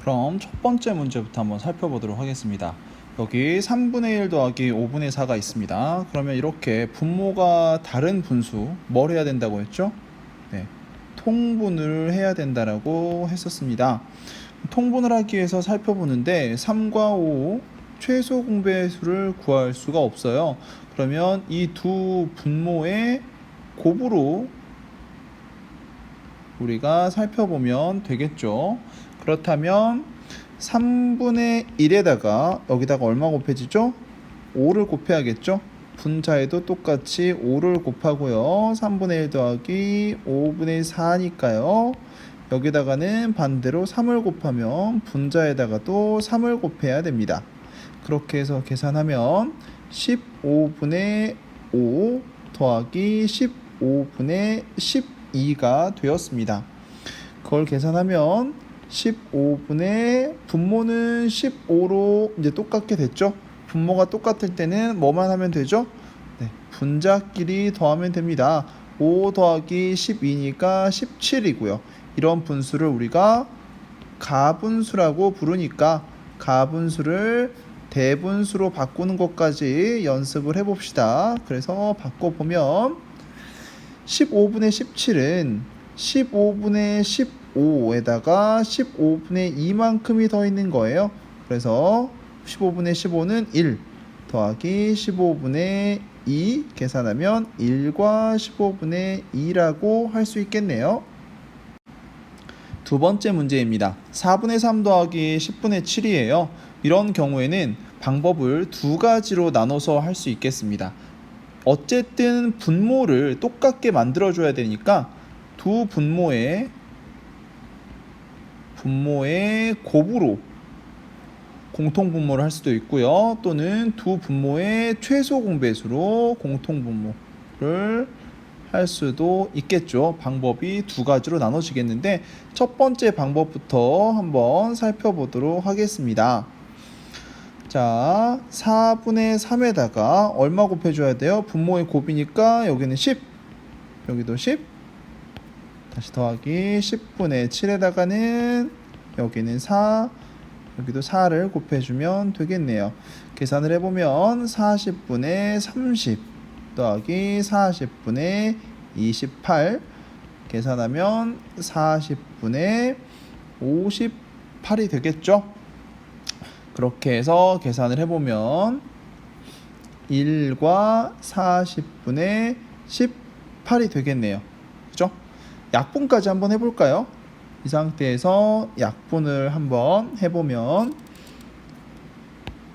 그럼 첫 번째 문제부터 한번 살펴보도록 하겠습니다. 여기 3분의 1 더하기 5분의 4가 있습니다. 그러면 이렇게 분모가 다른 분수 뭘 해야 된다고 했죠? 네, 통분을 해야 된다라고 했었습니다. 통분을 하기 위해서 살펴보는데 3과 5 최소 공배수를 구할 수가 없어요. 그러면 이 두 분모의 곱으로 우리가 살펴보면 되겠죠. 그렇다면 3분의 1에다가 여기다가 얼마 곱해지죠? 5를 곱해야겠죠. 분자에도 똑같이 5를 곱하고요. 3분의 1 더하기 5분의 4니까요. 여기다가는 반대로 3을 곱하면 분자에다가도 3을 곱해야 됩니다. 그렇게 해서 계산하면 15분의 5 더하기 15분의 12가 되었습니다. 그걸 계산하면 15분의 분모는 15로 이제 똑같게 됐죠. 분모가 똑같을 때는 뭐만 하면 되죠? 네, 분자끼리 더하면 됩니다. 5 더하기 12니까 17이고요. 이런 분수를 우리가 가분수라고 부르니까 가분수를 대분수로 바꾸는 것까지 연습을 해봅시다. 그래서 바꿔보면 15분의 17은 15분의 15에다가 15분의 2만큼이 더 있는 거예요. 그래서 15분의 15는 1 더하기 15분의 2 계산하면 1과 15분의 2라고 할 수 있겠네요. 두 번째 문제입니다. 4분의 3 더하기 10분의 7이에요. 이런 경우에는 방법을 두 가지로 나눠서 할 수 있겠습니다. 어쨌든 분모를 똑같게 만들어줘야 되니까 두 분모의 곱으로 공통분모를 할 수도 있고요. 또는 두 분모의 최소 공배수로 공통분모를 할 수도 있겠죠. 방법이 두 가지로 나눠지겠는데 첫 번째 방법부터 한번 살펴보도록 하겠습니다. 자, 4분의 3에다가 얼마 곱해줘야 돼요? 분모의 곱이니까 여기는 10, 여기도 10, 다시 더하기 10분의 7에다가는 여기는 4, 여기도 4를 곱해주면 되겠네요. 계산을 해보면 40분의 30 더하기 40분의 28 계산하면 40분의 58이 되겠죠? 그렇게 해서 계산을 해보면 1과 40분의 18이 되겠네요. 그죠? 약분까지 한번 해볼까요? 이 상태에서 약분을 한번 해보면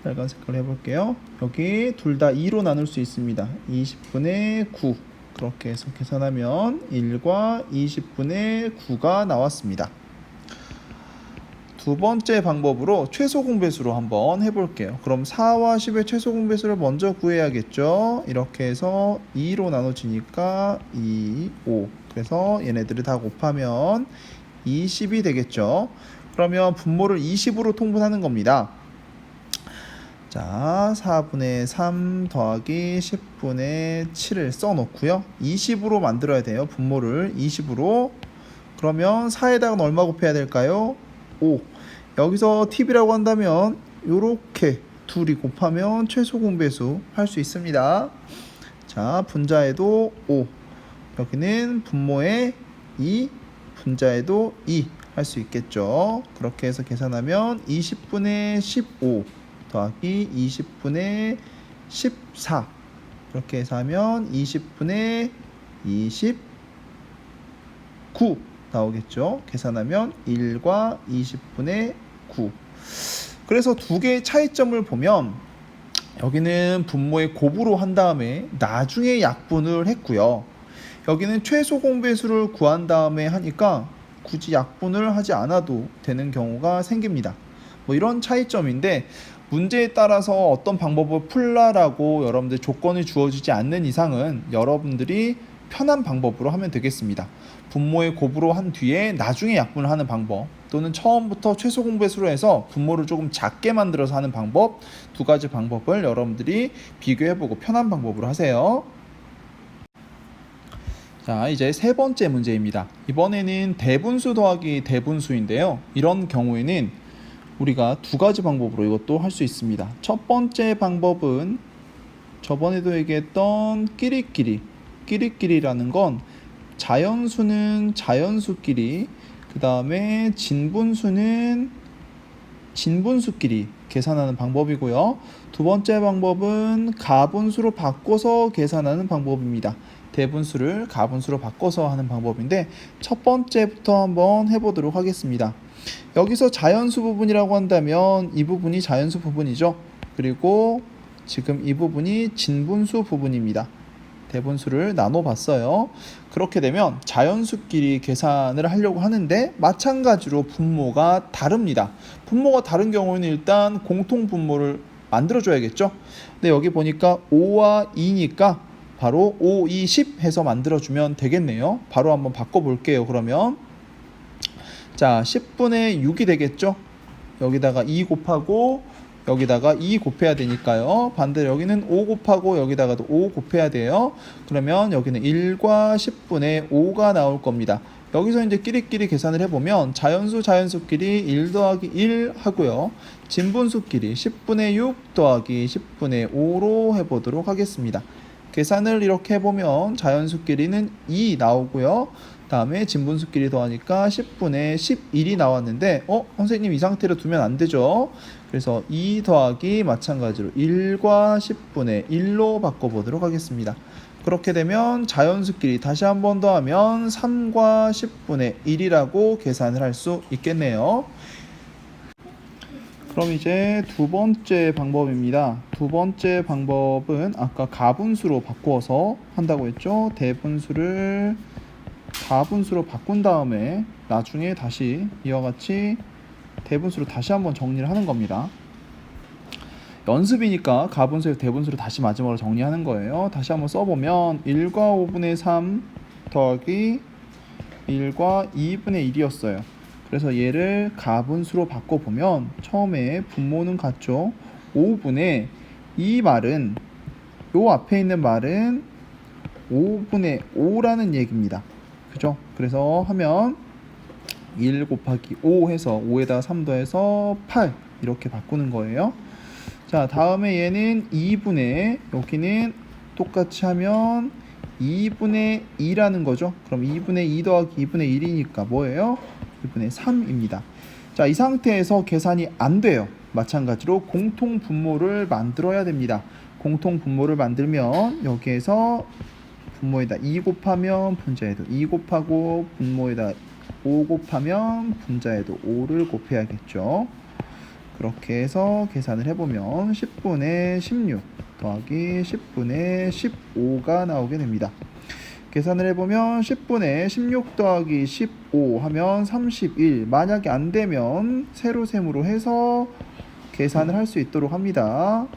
빨간 색깔로 해볼게요. 여기 둘 다 2로 나눌 수 있습니다. 20분의 9 그렇게 해서 계산하면 1과 20분의 9가 나왔습니다. 두 번째 방법으로 최소 공배수로 한번 해볼게요. 그럼 4와 10의 최소 공배수를 먼저 구해야겠죠. 이렇게 해서 2로 나눠지니까 2, 5 그래서 얘네들을 다 곱하면 20이 되겠죠. 그러면 분모를 20으로 통분하는 겁니다. 자, 4분의 3 더하기 10분의 7을 써놓고요. 20으로 만들어야 돼요. 분모를 20으로. 그러면 4에다가 얼마 곱해야 될까요? 5. 여기서 팁이라고 한다면 요렇게 둘이 곱하면 최소 공배수 할 수 있습니다. 자, 분자에도 5. 여기는 분모에 2, 분자에도 2 할 수 있겠죠. 그렇게 해서 계산하면 20분의 15 더하기 20분의 14 그렇게 해서 하면 20분의 29 나오겠죠. 계산하면 1과 20분의 9 그래서 두 개의 차이점을 보면 여기는 분모의 곱으로 한 다음에 나중에 약분을 했고요. 여기는 최소 공배수를 구한 다음에 하니까 굳이 약분을 하지 않아도 되는 경우가 생깁니다. 뭐 이런 차이점인데 문제에 따라서 어떤 방법을 풀라라고 여러분들 조건이 주어지지 않는 이상은 여러분들이 편한 방법으로 하면 되겠습니다. 분모의 곱으로 한 뒤에 나중에 약분을 하는 방법 또는 처음부터 최소 공배수로 해서 분모를 조금 작게 만들어서 하는 방법 두 가지 방법을 여러분들이 비교해보고 편한 방법으로 하세요. 자, 이제 세 번째 문제입니다. 이번에는 대분수 더하기 대분수인데요. 이런 경우에는 우리가 두 가지 방법으로 이것도 할 수 있습니다. 첫 번째 방법은 저번에도 얘기했던 끼리끼리라는 건 자연수는 자연수끼리, 그 다음에 진분수는 진분수끼리 계산하는 방법이고요. 두 번째 방법은 가분수로 바꿔서 계산하는 방법입니다. 대분수를 가분수로 바꿔서 하는 방법인데 첫 번째부터 한번 해보도록 하겠습니다. 여기서 자연수 부분이라고 한다면 이 부분이 자연수 부분이죠. 그리고 지금 이 부분이 진분수 부분입니다. 대분수를 나눠 봤어요. 그렇게 되면 자연수끼리 계산을 하려고 하는데 마찬가지로 분모가 다릅니다. 분모가 다른 경우에는 일단 공통 분모를 만들어 줘야겠죠. 근데 여기 보니까 5와 2니까 바로 5, 2, 10 해서 만들어 주면 되겠네요. 바로 한번 바꿔 볼게요. 그러면 자, 10분의 6이 되겠죠. 여기다가 2 곱하고 여기다가 2 곱해야 되니까요. 반대로 여기는 5 곱하고 여기다가도 5 곱해야 돼요. 그러면 여기는 1과 10분의 5가 나올 겁니다. 여기서 이제 끼리끼리 계산을 해보면 자연수끼리 1 더하기 1 하고요. 진분수끼리 10분의 6 더하기 10분의 5로 해보도록 하겠습니다. 계산을 이렇게 해보면 자연수끼리는 2 나오고요. 다음에 진분수끼리 더하니까 10분의 11이 나왔는데 선생님 이 상태로 두면 안 되죠. 그래서 2 더하기 마찬가지로 1과 10분의 1로 바꿔보도록 하겠습니다. 그렇게 되면 자연수끼리 다시 한 번 더 하면 3과 10분의 1이라고 계산을 할 수 있겠네요. 그럼 이제 두 번째 방법입니다. 두 번째 방법은 아까 가분수로 바꾸어서 한다고 했죠. 대분수를 가분수로 바꾼 다음에 나중에 다시 이와 같이 대분수로 다시 한번 정리를 하는 겁니다. 연습이니까 가분수에서 대분수로 다시 마지막으로 정리하는 거예요. 다시 한번 써보면 1과 5분의 3 더하기 1과 2분의 1이었어요. 그래서 얘를 가분수로 바꿔보면 처음에 분모는 같죠. 5분의 이 말은 요 앞에 있는 말은 5분의 5라는 얘기입니다. 그죠? 그래서 하면 1 곱하기 5 해서 5에다가 3 더해서 8 이렇게 바꾸는 거예요. 자, 다음에 얘는 2분의 여기는 똑같이 하면 2분의 2라는 거죠. 그럼 2분의 2 더하기 2분의 1이니까 뭐예요? 2분의 3입니다. 자, 이 상태에서 계산이 안 돼요. 마찬가지로 공통 분모를 만들어야 됩니다. 공통 분모를 만들면 여기에서 분모에다 2 곱하면 분자에도 2 곱하고 분모에다 5 곱하면 분자에도 5를 곱해야겠죠. 그렇게 해서 계산을 해보면 10분의 16 더하기 10분의 15가 나오게 됩니다. 계산을 해보면 10분의 16 더하기 15 하면 31. 만약에 안 되면 세로셈으로 해서 계산을 할 수 있도록 합니다.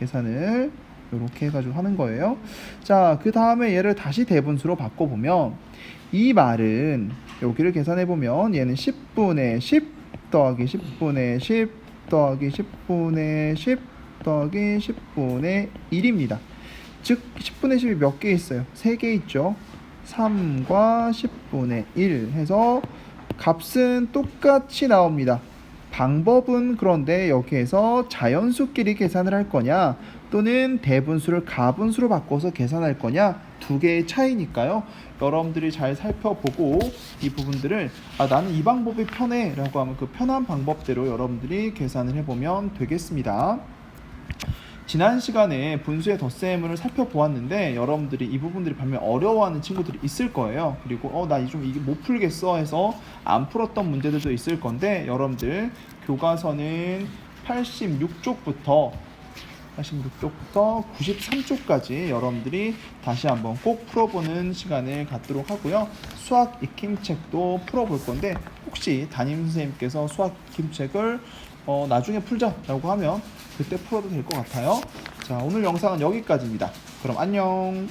계산을 이렇게 해가지고 하는 거예요. 자, 그 다음에 얘를 다시 대분수로 바꿔보면 이 말은 여기를 계산해보면 얘는 10분의 10 더하기 10분의 10 더하기 10분의 10 더하기 10분의 1입니다. 즉 10분의 10이 몇 개 있어요? 3개 있죠. 3과 10분의 1 해서 값은 똑같이 나옵니다. 방법은 그런데 여기에서 자연수끼리 계산을 할 거냐 또는 대분수를 가분수로 바꿔서 계산할 거냐 두 개의 차이니까요. 여러분들이 잘 살펴보고 이 부분들을 나는 이 방법이 편해 라고 하면 그 편한 방법대로 여러분들이 계산을 해보면 되겠습니다. 지난 시간에 분수의 덧셈을 살펴보았는데 여러분들이 이 부분들이 반면 어려워하는 친구들이 있을 거예요. 그리고 나 좀 이게 못 풀겠어 해서 안 풀었던 문제들도 있을 건데 여러분들 교과서는 86쪽부터 93쪽까지 여러분들이 다시 한번 꼭 풀어보는 시간을 갖도록 하고요. 수학 익힘책도 풀어볼 건데 혹시 담임선생님께서 수학 익힘책을 나중에 풀자라고 하면 그때 풀어도 될 것 같아요. 자, 오늘 영상은 여기까지입니다. 그럼 안녕.